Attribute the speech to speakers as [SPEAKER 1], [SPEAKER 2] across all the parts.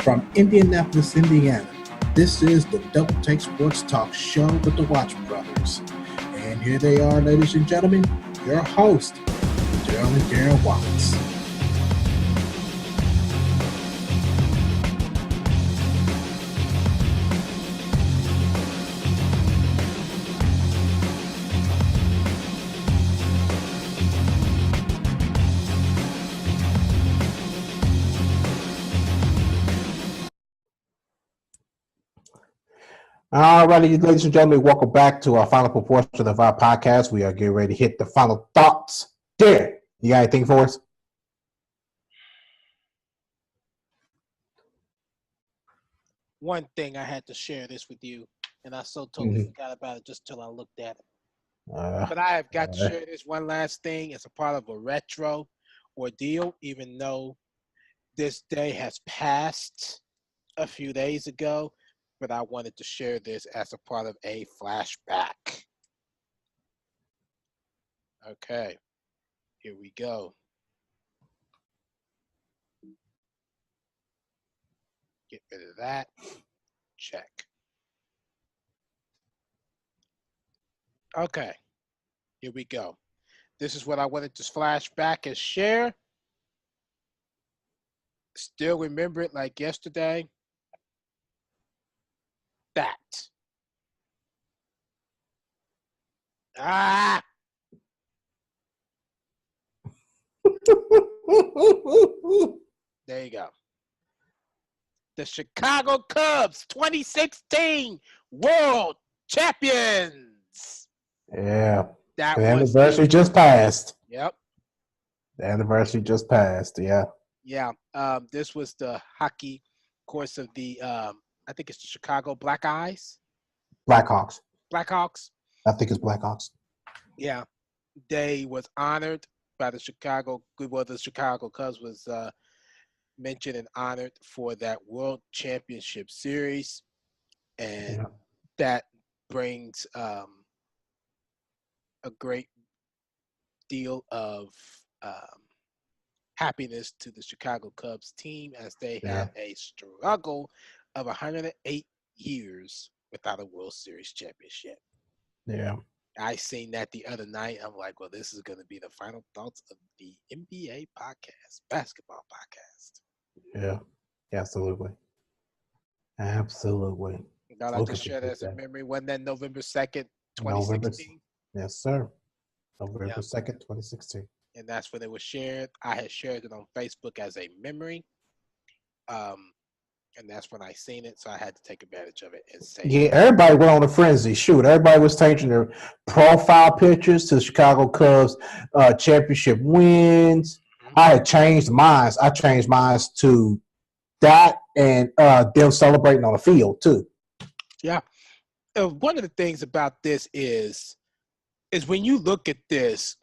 [SPEAKER 1] From Indianapolis, Indiana, this is the Double Take Sports Talk Show with the Watch Brothers. And here they are, ladies and gentlemen, your host, Darrell and Darren Watts. All righty, ladies and gentlemen, welcome back to our final portion of our podcast. We are getting ready to hit the final thoughts. Darren, you got anything for us?
[SPEAKER 2] One thing I had to share this with you, and I so totally forgot about it just till I looked at it. But I have got to share this one last thing as a part of a retro ordeal, even though this day has passed a few days ago. But I wanted to share this as a part of a flashback. Okay, here we go. Get rid of that. Check. Okay, here we go. This is what I wanted to flash back and share. Still remember it like yesterday. That. There you go. The Chicago Cubs 2016 World Champions.
[SPEAKER 1] Yeah.
[SPEAKER 2] That
[SPEAKER 1] the anniversary just passed.
[SPEAKER 2] Yep.
[SPEAKER 1] The anniversary just passed, yeah.
[SPEAKER 2] Yeah. This was the hockey course of the I think it's the Chicago Blackhawks.
[SPEAKER 1] Blackhawks.
[SPEAKER 2] I
[SPEAKER 1] think it's Blackhawks.
[SPEAKER 2] Yeah. They was honored by the Chicago Cubs was mentioned and honored for that World Championship Series. And that brings a great deal of happiness to the Chicago Cubs team as they have a struggle of 108 years without a World Series championship.
[SPEAKER 1] Yeah.
[SPEAKER 2] I seen that the other night. I'm like, well, this is going to be the final thoughts of the NBA podcast, basketball podcast.
[SPEAKER 1] Yeah, absolutely. Absolutely.
[SPEAKER 2] I'd like to share that as a memory. When that November 2nd, 2016?
[SPEAKER 1] Yes, sir. November 2nd, 2016.
[SPEAKER 2] And that's when it was shared. I had shared it on Facebook as a memory. And that's when I seen it, so I had to take advantage of it and say.
[SPEAKER 1] Yeah, everybody went on a frenzy. Shoot, everybody was changing their profile pictures to the Chicago Cubs championship wins. I had changed mine. I changed mine to that and them celebrating on the field too.
[SPEAKER 2] Yeah, one of the things about this is when you look at this.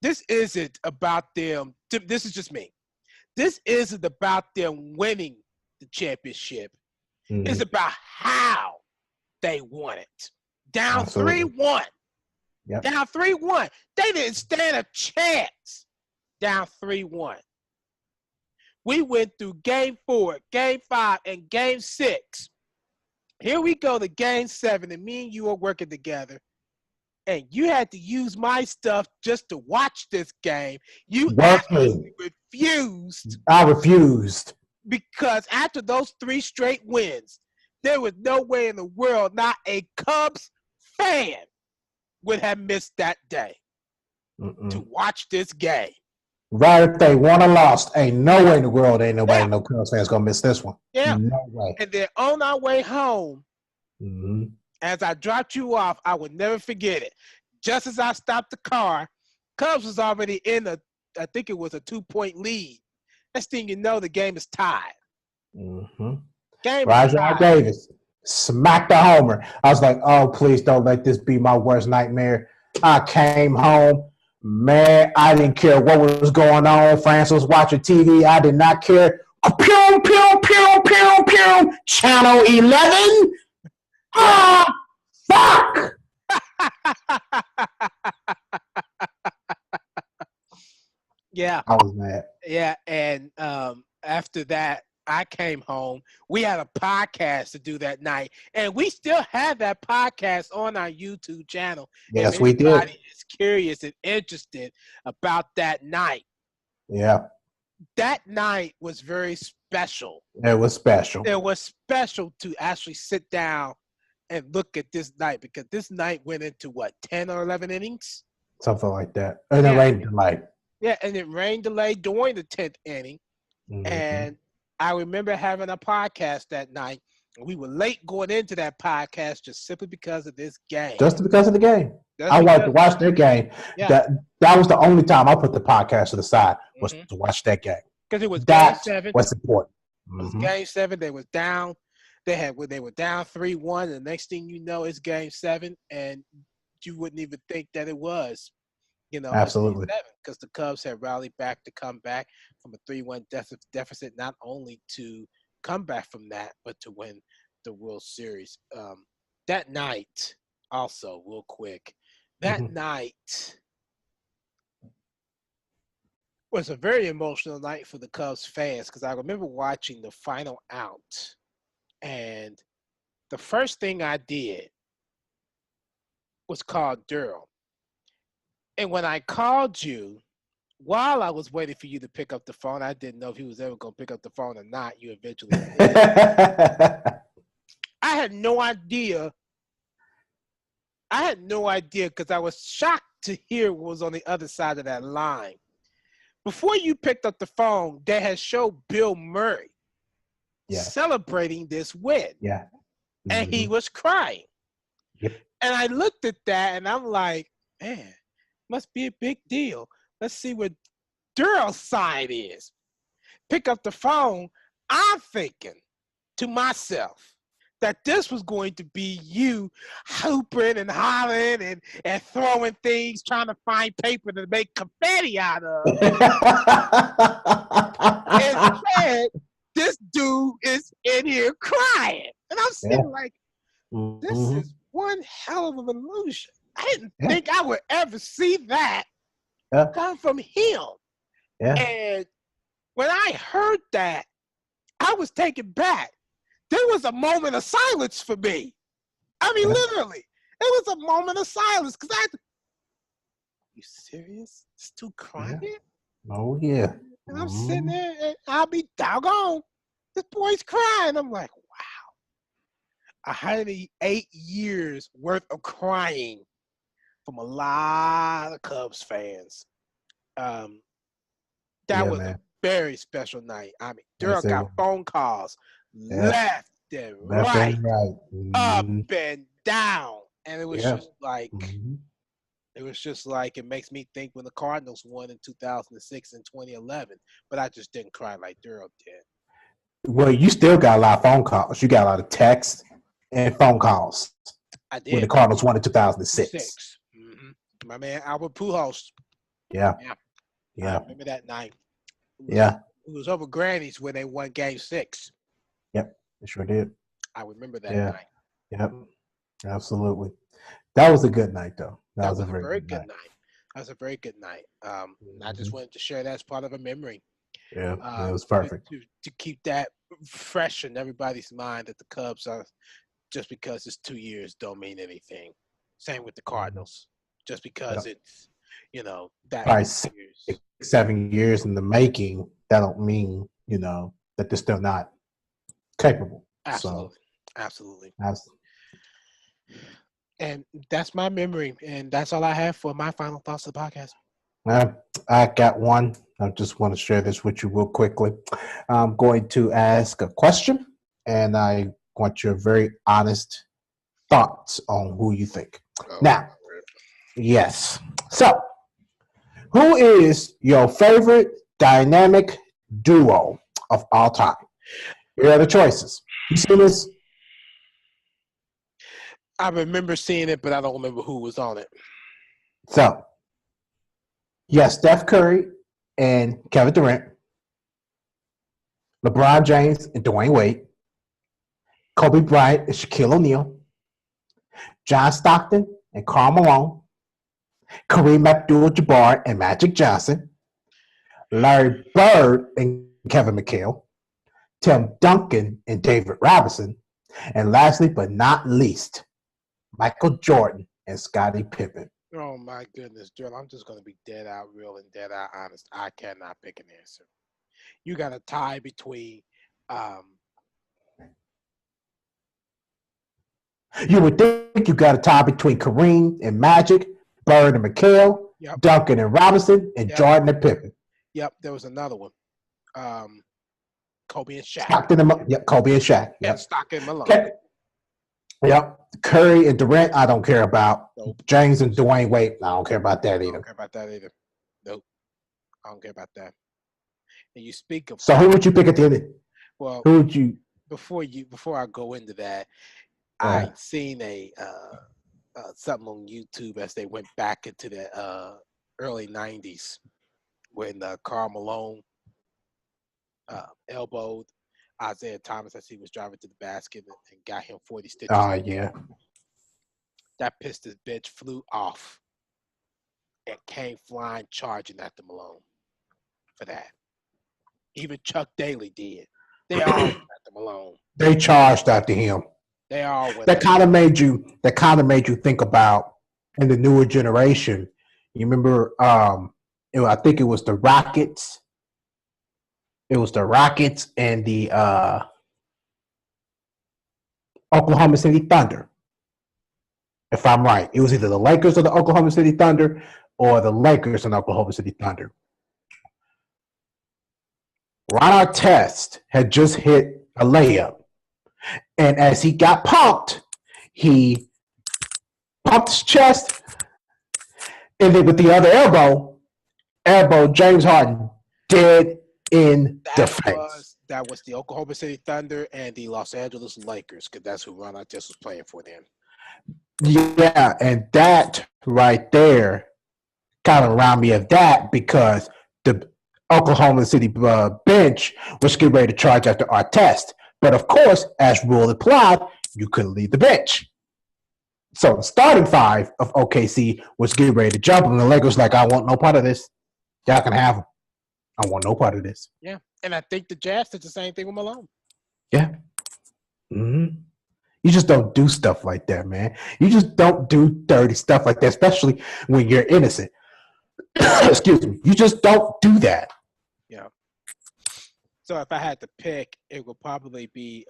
[SPEAKER 2] This isn't about them. This is just me. This isn't about them winning the championship. Mm-hmm. It's about how they won it. Down 3-1.
[SPEAKER 1] Yep.
[SPEAKER 2] Down 3-1. They didn't stand a chance. Down 3-1. We went through Game 4, Game 5, and Game 6. Here we go to Game 7, and me and you are working together. And you had to use my stuff just to watch this game. You actually refused.
[SPEAKER 1] I refused.
[SPEAKER 2] Because after those 3 straight wins, there was no way in the world not a Cubs fan would have missed that day to watch this game.
[SPEAKER 1] Right, if they won or lost, ain't no way in the world no Cubs fans going to miss this one.
[SPEAKER 2] Yeah.
[SPEAKER 1] No way.
[SPEAKER 2] And then on our way home, as I dropped you off, I would never forget it. Just as I stopped the car, Cubs was already in I think it was a 2-point lead. Next thing you know, the game is tied.
[SPEAKER 1] Rajai Davis smacked the homer. I was like, oh, please don't let this be my worst nightmare. I came home. Man, I didn't care what was going on. France was watching TV. I did not care. Pew, pew, pew, pew, pew. Channel 11. Ah, fuck!
[SPEAKER 2] Yeah.
[SPEAKER 1] I was mad.
[SPEAKER 2] Yeah, and after that, I came home. We had a podcast to do that night, and we still have that podcast on our YouTube channel.
[SPEAKER 1] Yes,
[SPEAKER 2] if
[SPEAKER 1] we did.
[SPEAKER 2] anybody is curious and interested about that night.
[SPEAKER 1] Yeah.
[SPEAKER 2] That night was very special.
[SPEAKER 1] It was special.
[SPEAKER 2] It was special to actually sit down and look at this night, because this night went into what, 10 or 11 innings?
[SPEAKER 1] Something like that. And it rained delay.
[SPEAKER 2] Yeah, and it rained delay during the 10th inning.
[SPEAKER 1] Mm-hmm.
[SPEAKER 2] And I remember having a podcast that night. We were late going into that podcast just simply because of this game.
[SPEAKER 1] Just because of the game. I wanted to watch their game.
[SPEAKER 2] Yeah.
[SPEAKER 1] That was the only time I put the podcast to the side, was to watch that game.
[SPEAKER 2] Because it was
[SPEAKER 1] Game
[SPEAKER 2] 7.
[SPEAKER 1] Was important.
[SPEAKER 2] It was Game 7. They was down. They were down 3-1. The next thing you know, it's Game 7, and you wouldn't even think that it was.
[SPEAKER 1] Absolutely.
[SPEAKER 2] Because the Cubs had rallied back to come back from a 3-1 deficit, not only to come back from that, but to win the World Series. That night, also, real quick, that night was a very emotional night for the Cubs fans, because I remember watching the final out, and the first thing I did was call Darrell. And when I called you, while I was waiting for you to pick up the phone, I didn't know if he was ever going to pick up the phone or not. You eventually did. I had no idea. Because I was shocked to hear what was on the other side of that line. Before you picked up the phone, they had showed Bill Murray celebrating this win.
[SPEAKER 1] Yeah.
[SPEAKER 2] And he was crying.
[SPEAKER 1] Yep.
[SPEAKER 2] And I looked at that, and I'm like, man, must be a big deal. Let's see what Darrell's side is. Pick up the phone. I'm thinking to myself that this was going to be you hooping and hollering and throwing things, trying to find paper to make confetti out of. Instead, this dude is in here crying. And I'm sitting like, this is one hell of an illusion. I didn't think I would ever see that come from him. Yeah. And when I heard that, I was taken back. There was a moment of silence for me. I mean, literally, it was a moment of silence, because you serious? This dude crying?
[SPEAKER 1] Oh, yeah.
[SPEAKER 2] And I'm sitting there, and I'll be doggone. This boy's crying. I'm like, wow. 108 years worth of crying from a lot of Cubs fans. That was a very special night. I mean, Darrell got phone calls left and right, up and down. And it was just like, it makes me think when the Cardinals won in 2006 and 2011. But I just didn't cry like Darrell did.
[SPEAKER 1] Well, you still got a lot of phone calls. You got a lot of texts and phone calls.
[SPEAKER 2] I did.
[SPEAKER 1] When the Cardinals won in 2006.
[SPEAKER 2] My man Albert Pujols.
[SPEAKER 1] Yeah.
[SPEAKER 2] I remember that night.
[SPEAKER 1] It
[SPEAKER 2] was over Granny's when they won Game 6.
[SPEAKER 1] Yep, it sure did.
[SPEAKER 2] I remember that night.
[SPEAKER 1] Yep, absolutely. That was a good night, though. That was a very good night.
[SPEAKER 2] That was a very good night. I just wanted to share that as part of a memory.
[SPEAKER 1] Yeah, it was perfect.
[SPEAKER 2] To keep that fresh in everybody's mind, that the Cubs are, just because it's 2 years don't mean anything. Same with the Cardinals. Just because it's, that
[SPEAKER 1] probably 6-7 years in the making, that don't mean, that they're still not capable.
[SPEAKER 2] Absolutely. And that's my memory, and that's all I have for my final thoughts of the podcast.
[SPEAKER 1] I got one. I just want to share this with you real quickly. I'm going to ask a question, and I want your very honest thoughts on who you think. Now, yes. So, who is your favorite dynamic duo of all time? Here are the choices. You seen this?
[SPEAKER 2] I remember seeing it, but I don't remember who was on it.
[SPEAKER 1] So, yes, Steph Curry and Kevin Durant, LeBron James and Dwayne Wade, Kobe Bryant and Shaquille O'Neal, John Stockton and Karl Malone, Kareem Abdul-Jabbar and Magic Johnson, Larry Bird and Kevin McHale, Tim Duncan and David Robinson. And lastly, but not least, Michael Jordan and Scottie Pippen.
[SPEAKER 2] Oh my goodness, Darrell, I'm just gonna be dead out real and dead out honest. I cannot pick an answer. You got a tie between
[SPEAKER 1] You would think you got a tie between Kareem and Magic, Bird and McHale,
[SPEAKER 2] yep.
[SPEAKER 1] Duncan and Robinson, and Jordan and Pippen.
[SPEAKER 2] Yep, there was another one. Kobe and Shaq.
[SPEAKER 1] Kobe and Shaq.
[SPEAKER 2] Yep. And Stockton and Malone.
[SPEAKER 1] Okay. Yep. Curry and Durant, I don't care about. Nope. James and Dwayne Wade, I don't care about that either.
[SPEAKER 2] I don't care about that either. Nope. I don't care about that. And you speak of.
[SPEAKER 1] So who would you pick at the end?
[SPEAKER 2] Well,
[SPEAKER 1] who would you?
[SPEAKER 2] Before I go into that, I seen a something on YouTube as they went back into the early '90s when Karl Malone elbowed Isaiah Thomas as he was driving to the basket and got him 40 stitches.
[SPEAKER 1] Oh, yeah.
[SPEAKER 2] That Pistons bench flew off and came flying, charging after Malone for that. Even Chuck Daly did. They all went after Malone.
[SPEAKER 1] They charged after him.
[SPEAKER 2] They all went.
[SPEAKER 1] That kind of made you think about in the newer generation. You remember? I think it was the Rockets. It was the Rockets and the Oklahoma City Thunder. If I'm right, it was either the Lakers or the Oklahoma City Thunder, or the Lakers and Oklahoma City Thunder. Ron Artest had just hit a layup, and as he got pumped, he pumped his chest, and then with the other elbow James Harden dead in the face.
[SPEAKER 2] That was the Oklahoma City Thunder and the Los Angeles Lakers, because that's who Ron Artest was playing for then.
[SPEAKER 1] Yeah, and that right there kind of reminded me of that, because the Oklahoma City bench was getting ready to charge after Artest. But of course, as rule applied, you couldn't leave the bench. So the starting five of OKC was getting ready to jump, and the Lakers like, I want no part of this. Y'all can have them. I want no part of this.
[SPEAKER 2] Yeah, and I think the Jazz did the same thing with Malone.
[SPEAKER 1] Yeah. Mm-hmm. You just don't do stuff like that, man. You just don't do dirty stuff like that, especially when you're innocent. Excuse me. You just don't do that.
[SPEAKER 2] Yeah. So if I had to pick, it would probably be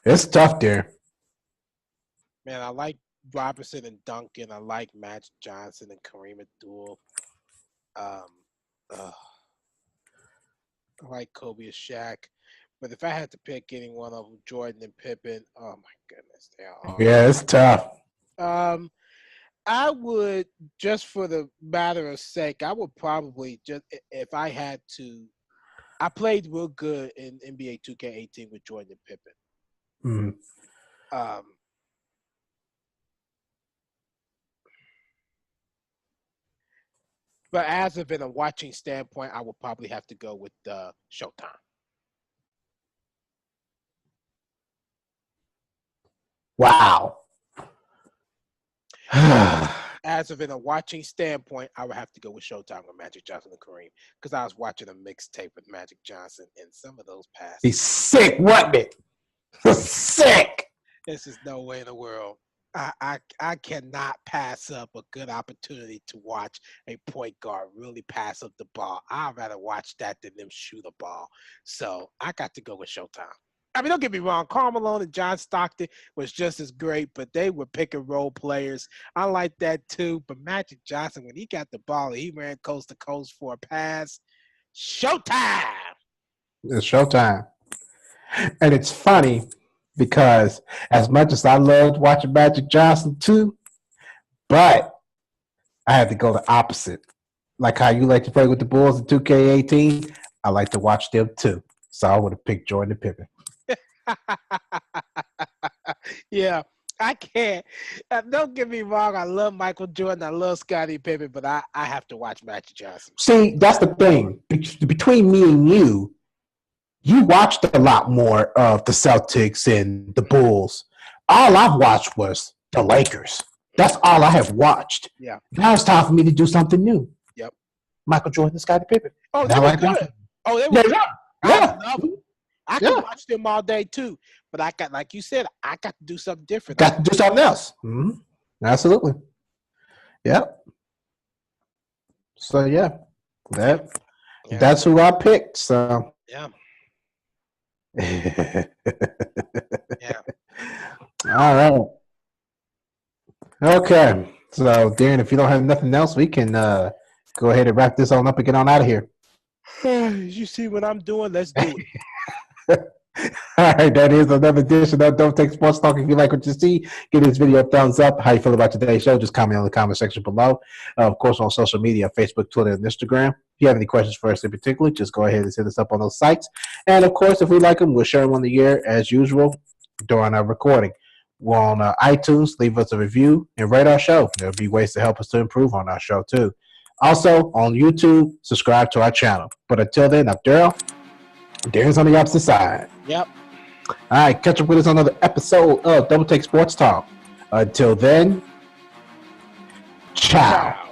[SPEAKER 1] it's tough there.
[SPEAKER 2] Man, I like Robinson and Duncan. I like Magic Johnson and Kareem Abdul. I like Kobe and Shaq. But if I had to pick any one of them, Jordan and Pippen, oh my goodness, they are.
[SPEAKER 1] Yeah, it's tough.
[SPEAKER 2] I would, just for the matter of sake, I would probably just, if I had to, I played real good in NBA 2K18 with Jordan and Pippen.
[SPEAKER 1] Mm-hmm.
[SPEAKER 2] But as of in a watching standpoint, I would probably have to go with Showtime.
[SPEAKER 1] Wow.
[SPEAKER 2] As of in a watching standpoint, I would have to go with Showtime with Magic Johnson and Kareem, because I was watching a mixtape with Magic Johnson, and some of those passes.
[SPEAKER 1] He's sick, wasn't it? Sick.
[SPEAKER 2] This is no way in the world. I cannot pass up a good opportunity to watch a point guard really pass up the ball. I'd rather watch that than them shoot a ball. So I got to go with Showtime. I mean, don't get me wrong. Karl Malone and John Stockton was just as great, but they were pick and roll players. I like that too. But Magic Johnson, when he got the ball, he ran coast to coast for a pass. Showtime.
[SPEAKER 1] It's Showtime. And it's funny because as much as I loved watching Magic Johnson too, but I had to go the opposite. Like how you like to play with the Bulls in 2K18, I like to watch them too. So I would have picked Jordan and Pippen.
[SPEAKER 2] Yeah, I can't. Don't get me wrong. I love Michael Jordan. I love Scottie Pippen, but I have to watch Magic Johnson.
[SPEAKER 1] See, that's the thing. Between me and you watched a lot more of the Celtics and the Bulls. All I've watched was the Lakers. That's all I have watched.
[SPEAKER 2] Yeah.
[SPEAKER 1] Now it's time for me to do something new.
[SPEAKER 2] Yep.
[SPEAKER 1] Michael Jordan and Scottie Pippen.
[SPEAKER 2] Oh, they were good. Oh, they were good.
[SPEAKER 1] Yeah.
[SPEAKER 2] I love them. I could watch them all day too, but I got, like you said, I got to do something different.
[SPEAKER 1] Got to do something else. Mm-hmm. Absolutely. Yep. So that's who I picked. So
[SPEAKER 2] yeah.
[SPEAKER 1] All right. Okay. So Darren, if you don't have nothing else, we can go ahead and wrap this on up and get on out of here.
[SPEAKER 2] You see what I'm doing? Let's do it.
[SPEAKER 1] All right, that is another edition of Don't Take Sports Talk. If you like what you see, give this video a thumbs up. How you feel about today's show, just comment on the comment section below. Of course, on social media, Facebook, Twitter, and Instagram. If you have any questions for us in particular, just go ahead and hit us up on those sites. And, of course, if we like them, we'll share them on the air as usual during our recording. We're on iTunes. Leave us a review and rate our show. There'll be ways to help us to improve on our show, too. Also, on YouTube, subscribe to our channel. But until then, I'm Darrell. Darren's on the opposite side.
[SPEAKER 2] Yep.
[SPEAKER 1] All right, catch up with us on another episode of Double Take Sports Talk. Until then, ciao.